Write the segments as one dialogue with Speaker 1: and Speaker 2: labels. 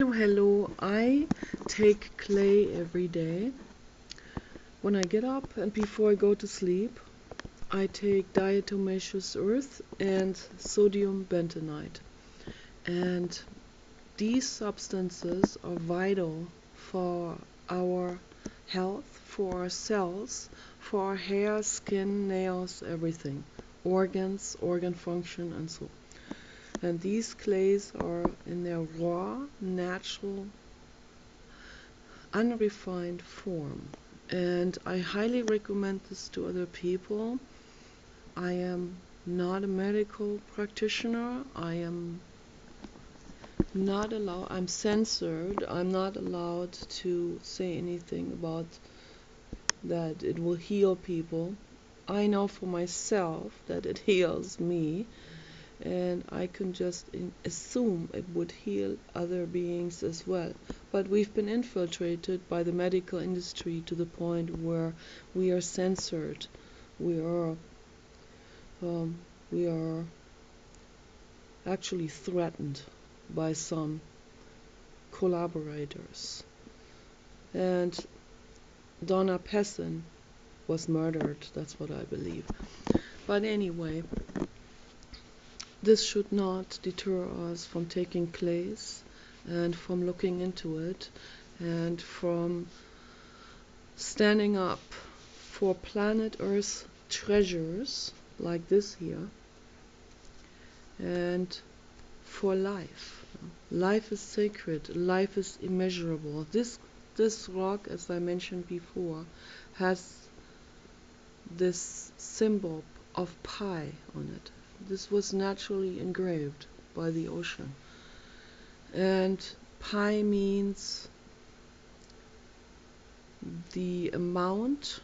Speaker 1: Hello, I take clay every day. When I get up and before I go to sleep, I take diatomaceous earth and sodium bentonite. And these substances are vital for our health, for our cells, for our hair, skin, nails, everything, organs, organ function, and so. And these clays are in their raw, natural, unrefined form. And I highly recommend this to other people. I am not a medical practitioner. I am not allowed, I'm censored. I'm not allowed to say anything about that it will heal people. I know for myself that it heals me, and I can just assume it would heal other beings as well. But we've been infiltrated by the medical industry to the point where we are censored. We are um, we are actually threatened by some collaborators. And Donna Pessin was murdered. That's what I believe. But anyway, this should not deter us from taking clays and from looking into it and from standing up for planet Earth treasures like this here and for life. Life is sacred, life is immeasurable. This rock, as I mentioned before, has this symbol of pi on it. This was naturally engraved by the ocean. And pi means the amount,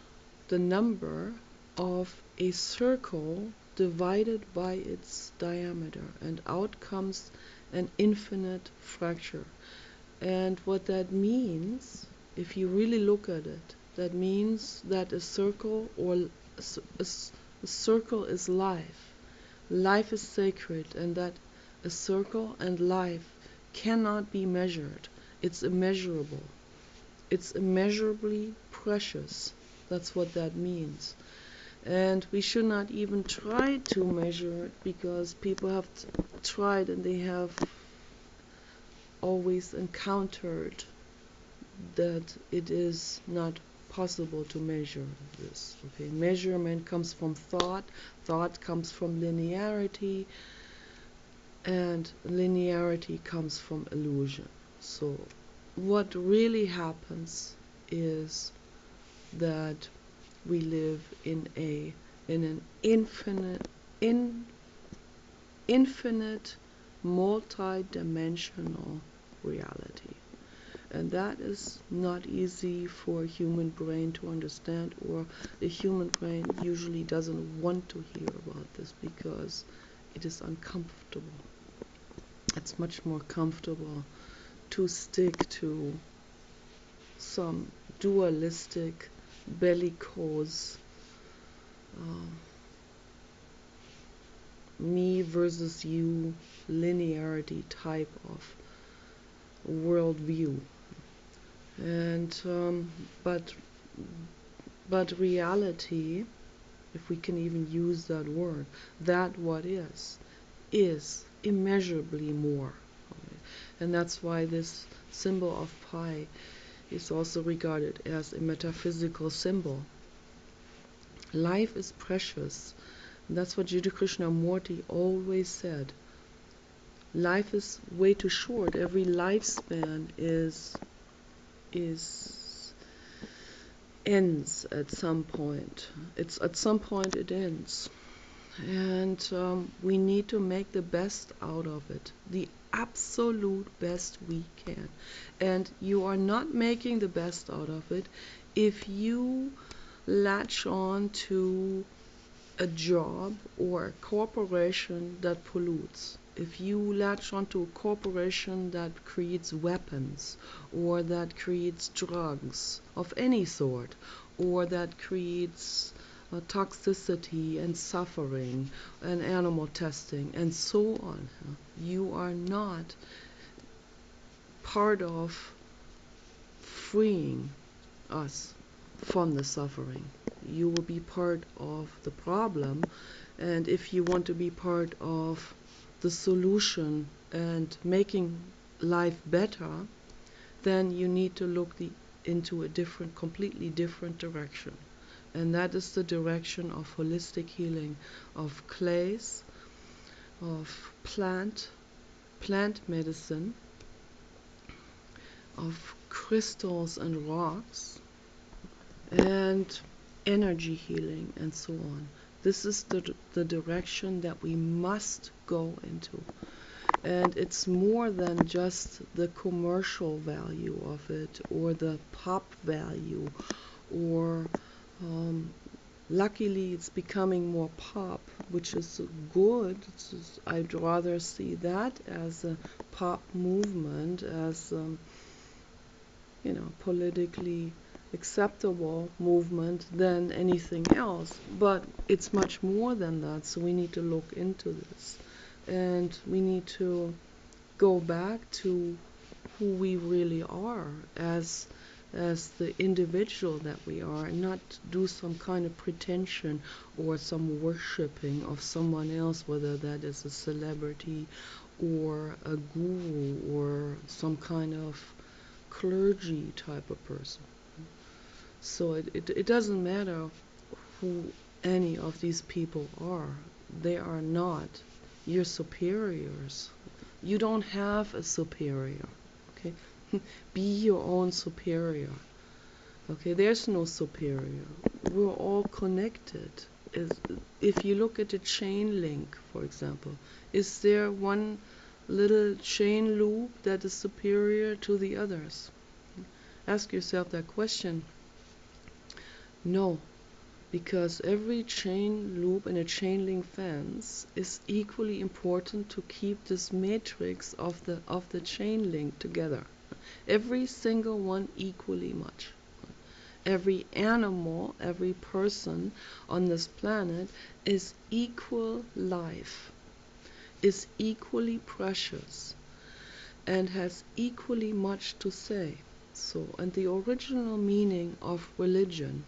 Speaker 1: the number of a circle divided by its diameter, and out comes an infinite fracture. And what that means, if you really look at it, that means that a circle a circle is life. Life is sacred, and that a circle and life cannot be measured. It's immeasurable. It's immeasurably precious. That's what that means. And we should not even try to measure it, because people have tried and they have always encountered that it is not possible to measure this. Okay, measurement comes from thought, thought comes from linearity, and linearity comes from illusion. So what really happens is that we live in an infinite multi-dimensional reality. And that is not easy for a human brain to understand, or the human brain usually doesn't want to hear about this because it is uncomfortable. It's much more comfortable to stick to some dualistic, bellicose, uh, me versus you linearity type of worldview. And but reality, if we can even use that word, that what is immeasurably more. And that's why this symbol of pi is also regarded as a metaphysical symbol. Life is precious. And that's what Jiddu Krishnamurti always said. Life is way too short. Every lifespan is ends at some point. It's at some point it ends. And we need to make the best out of it, the absolute best we can. And you are not making the best out of it if you latch on to a job or a corporation that pollutes. If you latch onto a corporation that creates weapons, or that creates drugs of any sort, or that creates toxicity and suffering and animal testing and so on, you are not part of freeing us from the suffering. You will be part of the problem, and if you want to be part of the solution and making life better, then you need to look into a completely different direction. And that is the direction of holistic healing, of clays, of plant medicine, of crystals and rocks, and energy healing, and so on. This is the direction that we must go into. And it's more than just the commercial value of it, or the pop value, or luckily it's becoming more pop, which is good. I'd rather see that as a pop movement, as politically acceptable movement than anything else. But it's much more than that, so we need to look into this. And we need to go back to who we really are as the individual that we are, and not do some kind of pretension or some worshipping of someone else, whether that is a celebrity or a guru or some kind of clergy type of person. So it doesn't matter who any of these people are. They are not your superiors. You don't have a superior. Okay? Be your own superior. Okay, there's no superior. We're all connected. If you look at a chain link, for example, is there one little chain loop that is superior to the others? Ask yourself that question. No, because every chain loop and a chain link fence is equally important to keep this matrix of the chain link together. Every single one equally much. Every animal, every person on this planet is equal life, is equally precious, and has equally much to say. So, and the original meaning of religion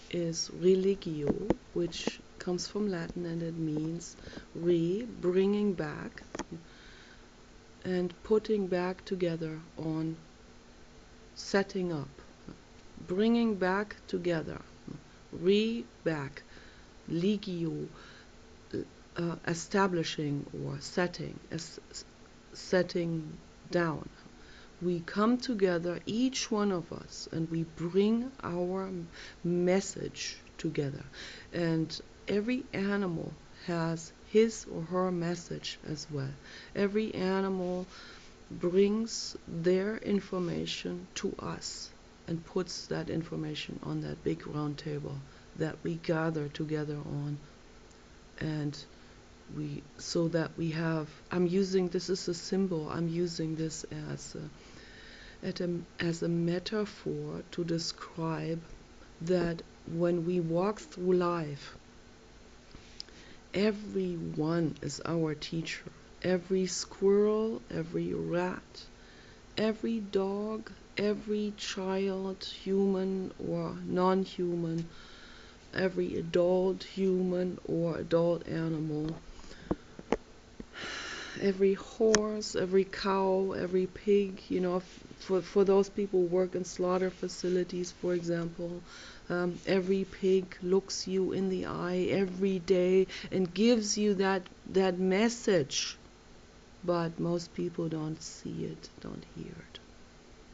Speaker 1: is religio, which comes from Latin, and it means bringing back, and putting back together, on setting up, bringing back together, back, legio, establishing or setting down. We come together, each one of us, and we bring our message together. And every animal has his or her message as well. Every animal brings their information to us and puts that information on that big round table that we gather together on. And so that we have, this is a symbol, I'm using this as a metaphor to describe that when we walk through life, everyone is our teacher. Every squirrel, every rat, every dog, every child, human or non-human, every adult human or adult animal, every horse, every cow, every pig, for those people who work in slaughter facilities, for example, every pig looks you in the eye every day and gives you that message. But most people don't see it, don't hear it,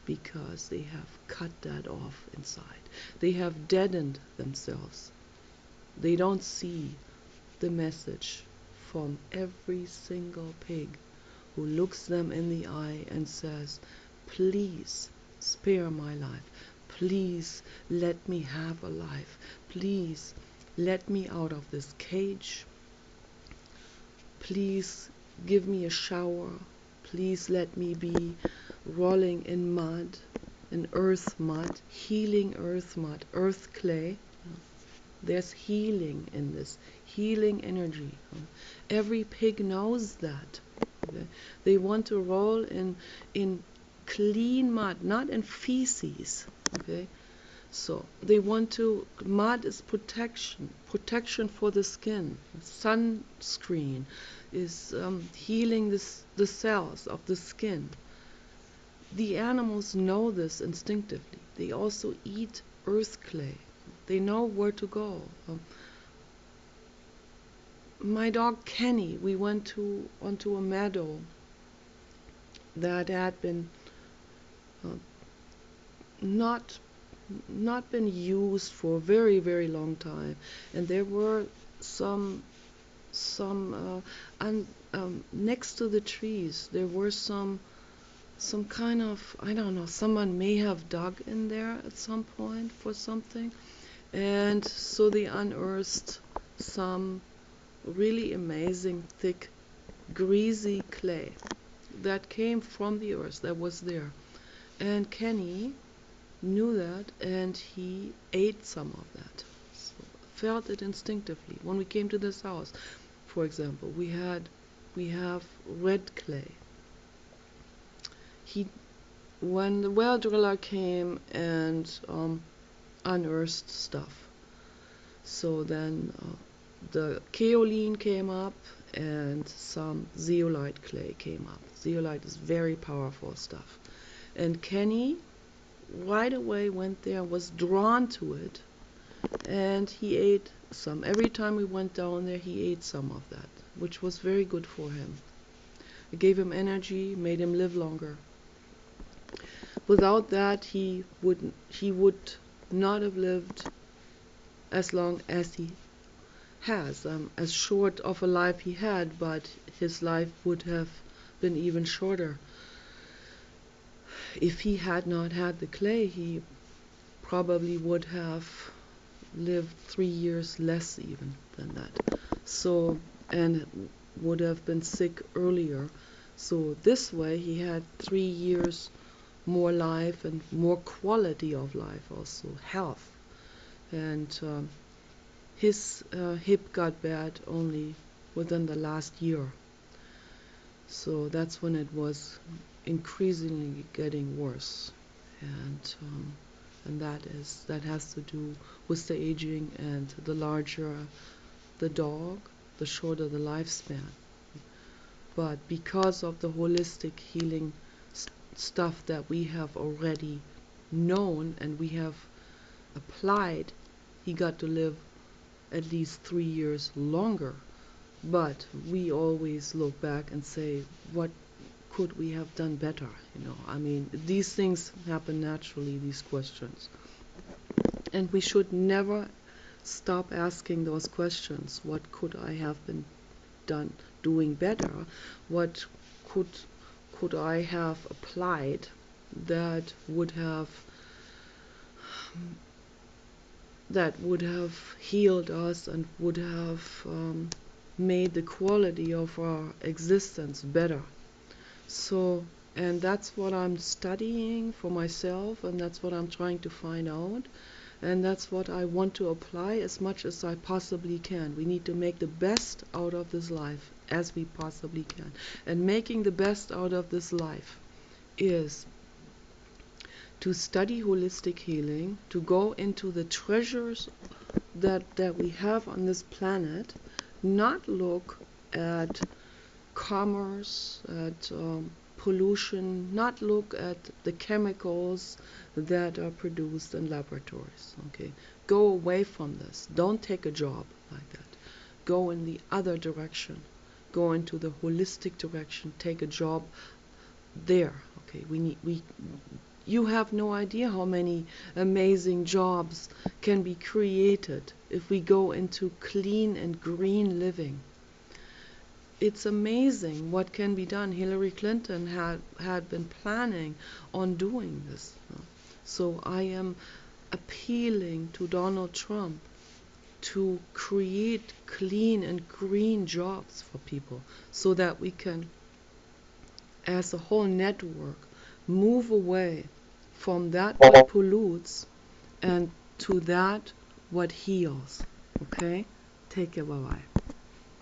Speaker 1: because they have cut that off inside. They have deadened themselves. They don't see the message from every single pig who looks them in the eye and says, please spare my life. Please let me have a life. Please let me out of this cage. Please give me a shower. Please let me be rolling in mud, in earth mud, healing earth mud, earth clay. There's healing in this, healing energy. Every pig knows that. They want to roll in clean mud, not in feces. Okay, so they want to. Mud is protection for the skin. Sunscreen is healing the cells of the skin. The animals know this instinctively. They also eat earth clay. They know where to go. My dog Kenny, we went onto a meadow that had been uh, not been used for a very, very long time, and there were some next to the trees there were some kind of, I don't know, someone may have dug in there at some point for something, and so they unearthed some really amazing thick greasy clay that came from the earth that was there. And Kenny knew that, and he ate some of that. So felt it instinctively. When we came to this house, for example, we have red clay. He When the well driller came and unearthed stuff, so then the kaolin came up and some zeolite clay came up. Zeolite is very powerful stuff. And Kenny right away went there, was drawn to it, and he ate some. Every time we went down there, he ate some of that, which was very good for him. It gave him energy, made him live longer. Without that, he would not have lived as long as he has, as short of a life he had, but his life would have been even shorter. If he had not had the clay, he probably would have lived 3 years less even than that. So, and would have been sick earlier. So this way he had 3 years more life and more quality of life, also health. And his hip got bad only within the last year. So that's when it was increasingly getting worse. And that has to do with the aging, and the larger the dog, the shorter the lifespan. But because of the holistic healing stuff that we have already known and we have applied, he got to live at least 3 years longer. But we always look back and say, what could we have done better? I mean, these things happen naturally, these questions. And we should never stop asking those questions. What could I have been doing better? What could I have applied that would have healed us and would have made the quality of our existence better? So, and that's what I'm studying for myself, and that's what I'm trying to find out, and that's what I want to apply as much as I possibly can. We need to make the best out of this life as we possibly can. And making the best out of this life is to study holistic healing, to go into the treasures that we have on this planet, not look at commerce, at pollution, not look at the chemicals that are produced in laboratories. Okay, go away from this. Don't take a job like that. Go in the other direction. Go into the holistic direction. Take a job there. Okay, you have no idea how many amazing jobs can be created if we go into clean and green living. It's amazing what can be done. Hillary Clinton had been planning on doing this. So I am appealing to Donald Trump to create clean and green jobs for people so that we can, as a whole network, move away from that what pollutes and to that what heals. Okay? Take care. Bye-bye.